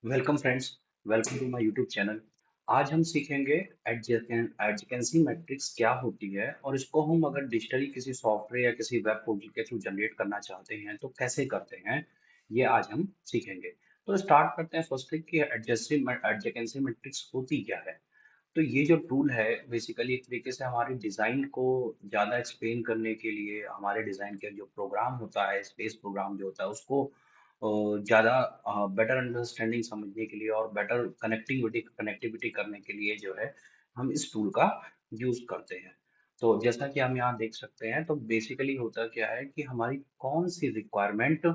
Welcome friends, welcome to my YouTube channel. आज हम सीखेंगे एडजेकेंसी मैट्रिक्स क्या होती है और इसको हम अगर डिजिटली किसी सॉफ्टवेयर या किसी वेब पोर्टल के थ्रू जनरेट करना चाहते हैं तो कैसे करते हैं, ये आज हम सीखेंगे। तो स्टार्ट करते हैं फर्स्ट कि एडजेकेंसी मैट्रिक्स होती क्या है। तो ये जो टूल है बेसिकली एक तरीके से हमारे डिज़ाइन को ज़्यादा एक्सप्लेन करने के लिए, हमारे डिज़ाइन के जो प्रोग्राम होता है, स्पेस प्रोग्राम जो होता है उसको ज़्यादा बेटर अंडरस्टैंडिंग समझने के लिए और बेटर कनेक्टिविटी कनेक्टिविटी करने के लिए जो है हम इस टूल का यूज़ करते हैं। तो जैसा कि हम यहाँ देख सकते हैं, तो बेसिकली होता क्या है कि हमारी कौन सी रिक्वायरमेंट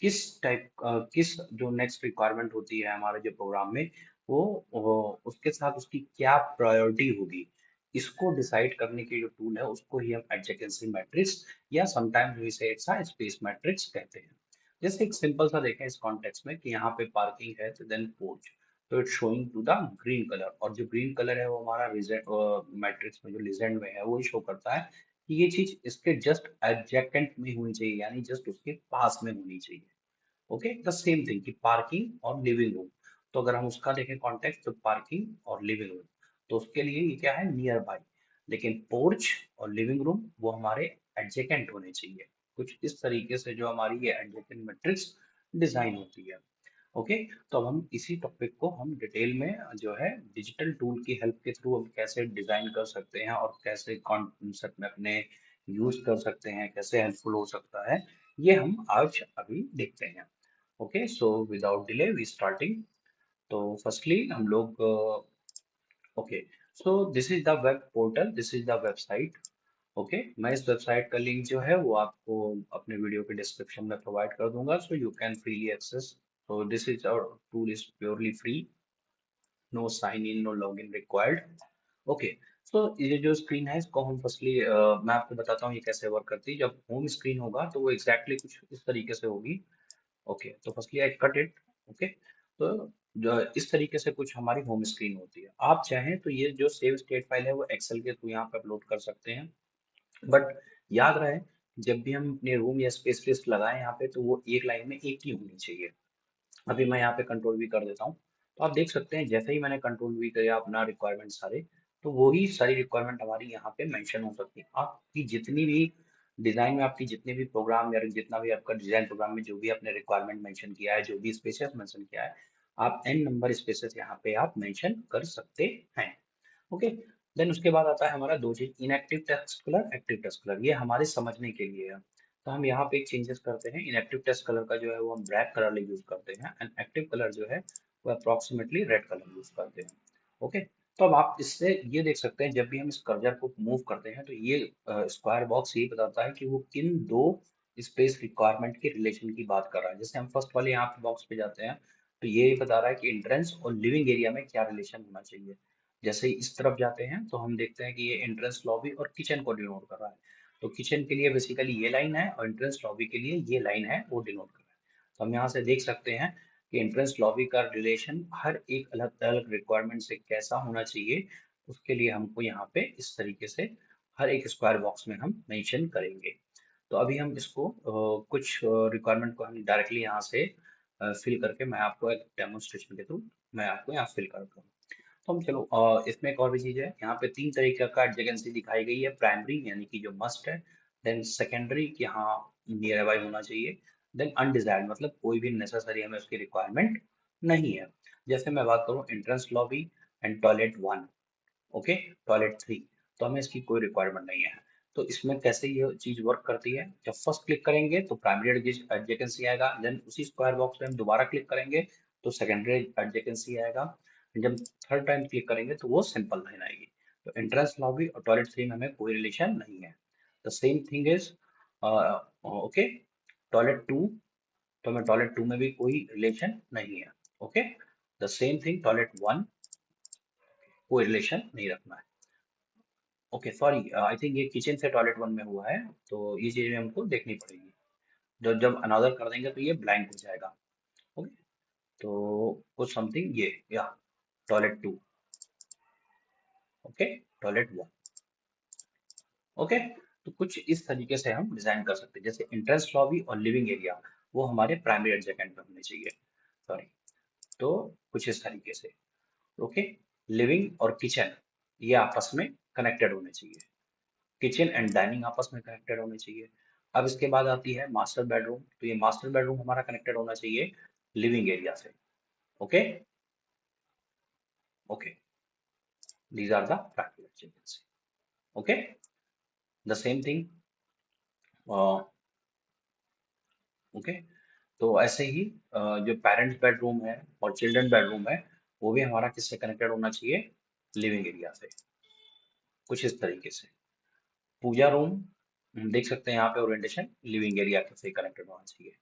किस जो नेक्स्ट रिक्वायरमेंट होती है हमारे जो प्रोग्राम में, वो उसके साथ उसकी क्या प्रायोरिटी होगी, इसको डिसाइड करने के जो टूल है उसको ही हम एडजेकेंसी मैट्रिक्स या समटाइम्स वी से इट्स अ स्पेस मैट्रिक्स कहते हैं। जैसे एक सिंपल सा देखें इस कॉन्टेक्स्ट में कि यहाँ पे पार्किंग है तो देन पोर्च, तो it's showing to the green colour, और जो ग्रीन कलर है वो हमारा मैट्रिक्स में जो लीजेंड में है वही शो करता है कि ये चीज इसके जस्ट एडजेकेंट में होनी चाहिए, यानी जस्ट उसके पास में होनी चाहिए। ओके, द सेम थिंग कि पार्किंग और लिविंग रूम, तो अगर हम उसका देखें कॉन्टेक्स्ट तो पार्किंग और लिविंग रूम, तो उसके लिए ये क्या है, नियर बाय। लेकिन पोर्च और लिविंग रूम वो हमारे एडजेकेंट होने चाहिए। कुछ इस तरीके से जो हमारी ये एडजेकेंट मैट्रिक्स डिजाइन होती है। ओके, तो अब हम इसी टॉपिक को हम डिटेल में जो है डिजिटल टूल की हेल्प के थ्रू हम कैसे डिजाइन कर सकते हैं और कैसे कॉन्सेप्ट में अपने यूज कर सकते हैं, कैसे हेल्पफुल हो सकता है, ये हम आज अभी देखते हैं। Okay, so without delay we starting. तो फर्स्टली हम लोग okay, so this is the web portal, this is the website. Okay, मैं इस वेबसाइट का लिंक जो है वो आपको अपने वीडियो के डिस्क्रिप्शन में प्रोवाइड कर दूंगा, so you can freely access. So this is our tool is purely free, no sign in, no login required. Okay, so ये जो स्क्रीन है इसको हम फर्स्टली मैं आपको बताता हूँ ये कैसे वर्क करती है। जब होम स्क्रीन होगा तो वो एग्जैक्टली कुछ इस तरीके से होगी। ओके, तो firstly I cut it. Okay, तो इस तरीके से कुछ हमारी होम स्क्रीन होती है। आप चाहें तो ये जो सेव स्टेट फाइल है वो एक्सेल के थ्रू यहाँ पे अपलोड कर सकते हैं, बट याद रहे जब भी हम अपने रूम या स्पेस लिस्ट लगाएं यहाँ पे तो वो एक लाइन में एक ही होनी चाहिए। अभी मैं यहाँ पे कंट्रोल वी कर देता हूँ, तो आप देख सकते हैं जैसे ही मैंने कंट्रोल वी किया अपना रिक्वायरमेंट सारे, तो वही सारी रिक्वायरमेंट हमारी यहाँ पे मेंशन हो सकती है। आपकी जितनी भी डिजाइन में आपकी जितने भी प्रोग्राम या जितना भी आपका डिजाइन प्रोग्राम में जो भी आपने रिक्वायरमेंट मेंशन किया है, जो भी स्पेसेस मेंशन किया है, आप एन नंबर स्पेसेस यहाँ पे आप मेंशन कर सकते हैं। ओके, देन उसके बाद आता है हमारा दो चीज, inactive text colour, active text colour. ये हमारे समझने के लिए है, तो हम यहाँ पे एक चेंजेस करते हैं। इनएक्टिव टेक्स्ट कलर का जो है वो हम ब्लैक कलर यूज करते हैं एंड एक्टिव कलर जो है वो अप्रोक्सीमेटली रेड कलर यूज करते हैं। ओके, तो अब आप इससे ये देख सकते हैं जब भी हम इस कर्सर को मूव करते हैं तो ये स्क्वायर बॉक्स ये बताता है कि वो किन दो स्पेस रिक्वायरमेंट के रिलेशन की बात कर रहा है। जैसे हम फर्स्ट वाले यहाँ पे बॉक्स पे जाते हैं तो ये बता रहा है कि एंट्रेंस और लिविंग एरिया में क्या रिलेशन होना चाहिए। जैसे ही इस तरफ जाते हैं तो हम देखते हैं कि ये एंट्रेंस लॉबी और किचन को डिनोट कर रहा है। तो किचन के लिए बेसिकली ये लाइन है और एंट्रेंस लॉबी के लिए ये लाइन है वो डिनोट कर रहा है। तो हम यहाँ से देख सकते हैं कि एंट्रेंस लॉबी का रिलेशन हर एक अलग अलग रिक्वायरमेंट से कैसा होना चाहिए, उसके लिए हमको यहाँ पे इस तरीके से हर एक स्क्वायर बॉक्स में हम मेंशन करेंगे। तो अभी हम इसको कुछ रिक्वायरमेंट को हम डायरेक्टली यहाँ से फिल करके मैं आपको एक डेमोन्स्ट्रेशन के थ्रू मैं आपको यहाँ फिल करता हूँ। तो हम चलो इसमें एक और भी चीज है, यहाँ पे तीन तरीके का एडजेकेंसी दिखाई गई है। प्राइमरी यानी कि जो मस्ट है, देन सेकेंडरी कि हाँ नियर बाय होना चाहिए, देन अनडिजायर्ड मतलब कोई भी नेसेसरी हमें उसकी रिक्वायरमेंट नहीं है। जैसे मैं बात करूँ entrance lobby and toilet 1, okay, toilet 3, तो हमें इसकी कोई रिक्वायरमेंट नहीं है। तो इसमें कैसे ये चीज वर्क करती है, जब फर्स्ट क्लिक करेंगे तो प्राइमरी एडजेकेंसी आएगा, देन उसी स्क्वायर बॉक्स में हम दोबारा क्लिक करेंगे तो सेकेंडरी एडजेकेंसी आएगा, जब थर्ड टाइम क्लिक करेंगे तो वो सिंपल लाइन आएगी। तो एंट्रेंस लॉबी और टॉयलेट 3 में हमें कोई रिलेशन नहीं है। The same thing is okay, toilet 2, तो हमें टॉयलेट 2 में भी कोई रिलेशन नहीं है। Okay, the same thing toilet 1, कोई रिलेशन नहीं रखना है। ओके, सॉरी, आई थिंक ये किचन से टॉयलेट 1 में हुआ है, तो ये चीजें हमको देखनी पड़ेगी। जब जब अनदर कर देंगे तो ये ब्लैंक हो जाएगा। ओके, तो कुछ समथिंग ये या टॉयलेट 2, ओके, टॉयलेट 1। ओके, तो कुछ इस तरीके से हम डिजाइन कर सकते हैं। जैसे एंट्रेंस लॉबी और लिविंग एरिया वो हमारे प्राइमरी एडजेकेंट में होने चाहिए। सॉरी, तो कुछ इस तरीके से। ओके, लिविंग और किचन ये आपस में कनेक्टेड होने चाहिए, किचन एंड डाइनिंग आपस में कनेक्टेड होने चाहिए। अब इसके बाद आती है मास्टर बेडरूम, तो ये मास्टर बेडरूम हमारा कनेक्टेड होना चाहिए लिविंग एरिया से। Okay, okay, these are the practical changes. Okay, the same thing. Okay, तो ऐसे ही जो पेरेंट्स बेडरूम है और चिल्ड्रन बेडरूम है वो भी हमारा किससे कनेक्टेड होना चाहिए, लिविंग एरिया से, कुछ इस तरीके से। पूजा रूम देख सकते हैं यहाँ पे ओरिएंटेशन लिविंग एरिया से कनेक्टेड होना चाहिए।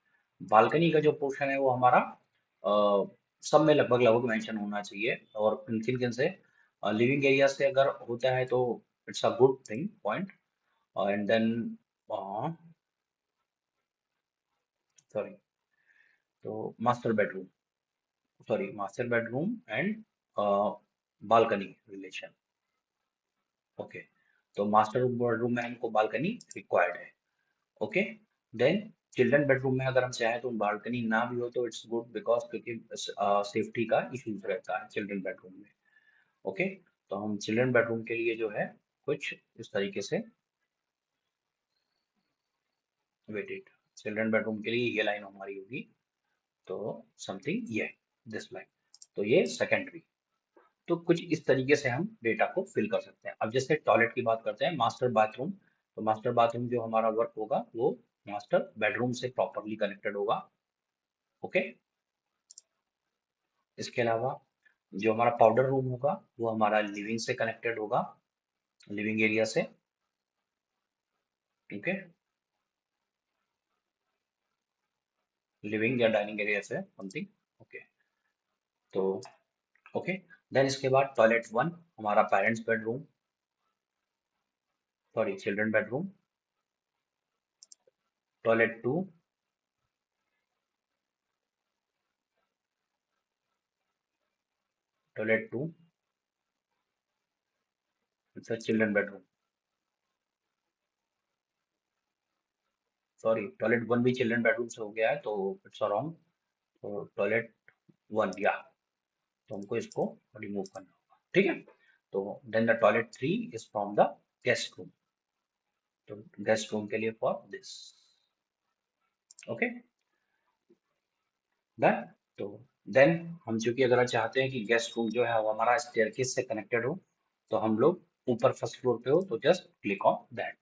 बालकनी का जो पोर्शन है वो हमारा सब में लगभग लगभग मेंशन होना चाहिए, और किन किन से लिविंग एरिया से अगर होता है तो it's a good thing point. And then sorry, तो master bedroom and balcony relation. Okay, तो मास्टर बेडरूम में हमको बालकनी रिक्वायर्ड है। ओके, देन चिल्ड्रन बेडरूम में अगर हम चाहें तो बालकनी ना भी हो तो इट्स गुड, बिकॉज क्योंकि सेफ्टी का इश्यूज रहता है चिल्ड्रन बेडरूम में। ओके, तो हम चिल्ड्रन बेडरूम के लिए जो है कुछ इस तरीके से, वेटेड चिल्ड्रन बेडरूम के लिए ये लाइन हमारी होगी, तो समथिंग ये दिस लाइन, तो ये सेकेंडरी। तो कुछ इस तरीके से हम डेटा को फिल कर सकते हैं। अब जैसे टॉयलेट की बात करते हैं, मास्टर बाथरूम, तो मास्टर बाथरूम जो हमारा वर्क होगा वो मास्टर बेडरूम से प्रॉपरली कनेक्टेड होगा। ओके, इसके अलावा जो हमारा पाउडर रूम होगा वो हमारा लिविंग से कनेक्टेड होगा, लिविंग एरिया से। ओके, लिविंग या डाइनिंग एरिया से समथिंग। ओके, तो ओके, देन इसके बाद टॉयलेट वन हमारा parents bedroom, sorry children bedroom. Toilet two, toilet two it's a children bedroom, sorry toilet one भी चिल्ड्रन बेडरूम से हो गया है तो इट्स अ रॉन्ग। तो टॉयलेट वन या, तो हमको इसको रिमूव करना होगा, ठीक है। तो then the toilet three is from the guest room, तो गेस्ट रूम के लिए फॉर दिस। Okay, done. तो देन हम चूंकि अगर चाहते हैं कि गेस्ट रूम जो है वो हमारा स्टेयरकेस से कनेक्टेड हो, तो हम लोग ऊपर फर्स्ट फ्लोर पे हो तो just click on that.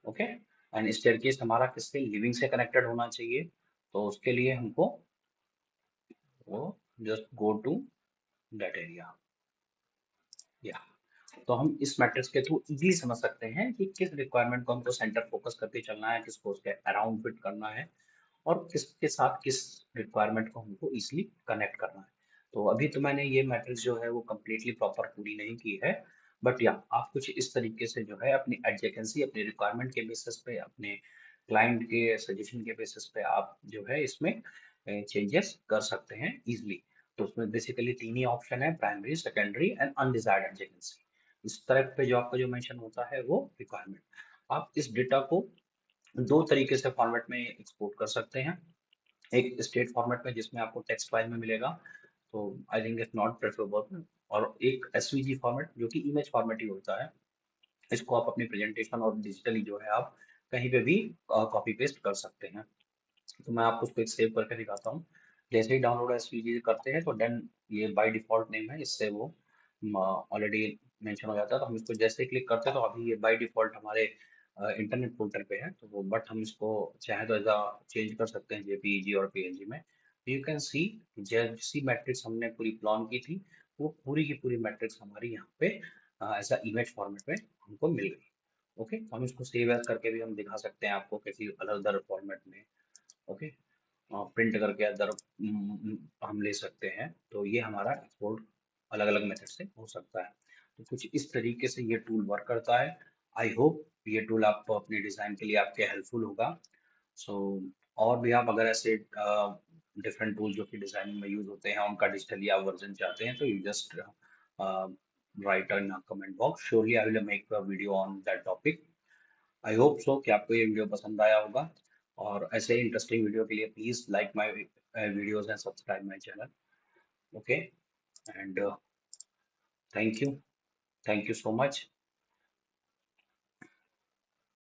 Okay, and staircase हमारा किससे, लिविंग से कनेक्टेड होना चाहिए, तो उसके लिए हमको वो just go to that area या। तो हम इस मैट्रिक्स के थ्रू इजीली समझ सकते हैं कि किस रिक्वायरमेंट को हमको सेंटर फोकस करके चलना है, किसको उसके अराउंड फिट करना है, और किसके साथ किस रिक्वायरमेंट को हमको इजीली कनेक्ट करना है। तो अभी तो मैंने ये मैट्रिक्स जो है वो कम्प्लीटली प्रॉपर पूरी नहीं की है, बट या आप कुछ इस तरीके से जो है अपनी एडजेकेंसी, अपने रिक्वायरमेंट के बेसिस पे, अपने क्लाइंट के सजेशन के बेसिस पे आप जो है इसमें चेंजेस कर सकते हैं इजिली। तो उसमें बेसिकली तीन ही ऑप्शन है, प्राइमरी, सेकेंडरी एंड अनडिजायर्ड एडजेकेंसी। इस तरह पे जो आपका जो मेंशन होता है वो रिक्वायरमेंट। आप इस डेटा को दो तरीके से फॉर्मेट में एक्सपोर्ट कर सकते हैं। एक स्टेट फॉर्मेट में जिसमें आपको टेक्स्ट फाइल में मिलेगा, तो I think it's not preferable, और एक एसवीजी फॉर्मेट जो कि इमेज फॉर्मेट ही होता है। इसको आप अपनी प्रेजेंटेशन और डिजिटली जो है आप कहीं पे भी कॉपी पेस्ट कर सकते हैं। तो मैं आपको उसको एक सेव करके दिखाता हूँ। जैसे ही डाउनलोड एसवीजी करते हैं तो देन ये बाय डिफॉल्ट नेम है, इससे वो ऑलरेडी मेंशन हो जाता है। तो हम इसको जैसे ही क्लिक करते हैं तो अभी ये बाय डिफॉल्ट हमारे इंटरनेट पोर्टल पे है, तो वो बट हम इसको चाहे तो एज चेंज कर सकते हैं जेपीईजी और पीएनजी में। यू कैन सी जैसी मैट्रिक्स हमने पूरी प्लान की थी वो पूरी की पूरी मैट्रिक्स हमारी यहाँ पे ऐसा इमेज फॉर्मेट में हमको मिल गई। ओके, हम इसको सेव एज करके भी हम दिखा सकते हैं आपको किसी अलग अदर फॉर्मेट में। ओके, प्रिंट करके अदर हम ले सकते हैं, तो ये हमारा एक्सपोर्ट अलग अलग मेथड से हो सकता है। तो कुछ इस तरीके से ये टूल वर्क करता है। आई होप ये टूल आपको अपने डिज़ाइन के लिए आपके हेल्पफुल होगा। सो और भी आप अगर ऐसे डिफरेंट टूल जो कि डिजाइनिंग में यूज होते हैं उनका डिजिटली आप वर्जन चाहते हैं तो you just right in comment box, surely I will make a video on that topic. I hope so कि आपको ये वीडियो पसंद आया होगा, और ऐसे इंटरेस्टिंग वीडियो के लिए please like my videos and subscribe my channel. Okay, and thank you, thank you so much.